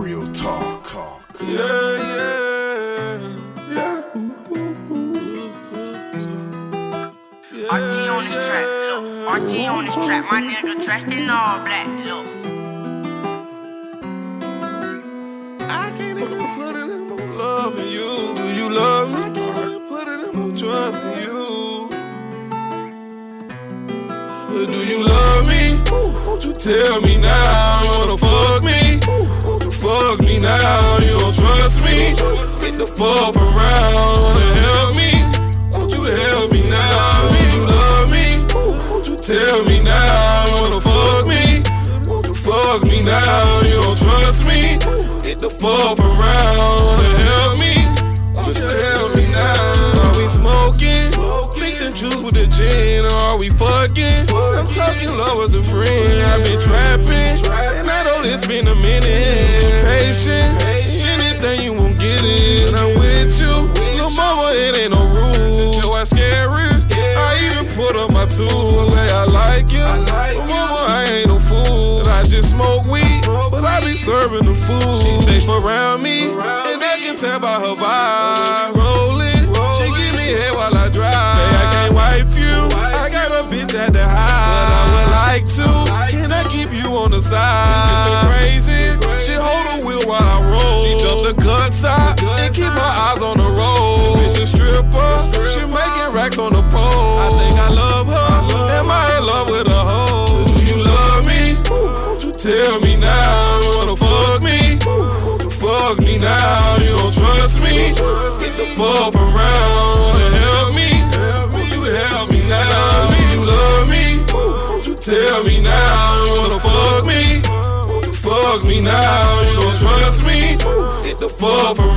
Real talk. RG on this track, look. RG on this track, my nigga dressed in all black, look. I can't even put it in my love in you. Do you love me? I can't even put it in my trust in you. Do you love me? Won't you tell me now? You wanna fuck me? Won't you fuck me now? You don't trust me? Get the fuck around. Wanna help me? Won't you help me now? Do you love me? Won't you tell me now? You wanna fuck me? Won't you fuck me now? You don't trust me? Get the fuck around. Wanna help me? Won't you help me now? Are we smoking? Mixing juice with the gin, or are we fucking? I'm talking lovers and friends. I've been trapping, and I know it's been a minute. Patient, anything you won't get it. When I'm with you, no mama, it ain't no rules. Since your ass scary, I even put up my tool. Hey, I like you, mama, I ain't no fool. I just smoke weed, but I be serving the food. She safe around me, and I can tell by her vibe. Rolling, she give me head while I drive. Say I can't wife you, I got a bitch at the house, but I would like to. Can I keep you on the side? It's so crazy, she hold the wheel while I roll. She dump the guts out and keep her eyes on the road. Bitch a stripper, she making racks on the pole. I think I love her, am I in love with a hoe? Do you love me? Won't you tell me now? You wanna fuck me? Won't you fuck me now? You don't trust me? Get the fuck around. Wanna help me? Won't you help me now? Do you love me? Won't you tell me now? You wanna fuck me? Won't you fuck me now? You don't trust me? Get the fuck around.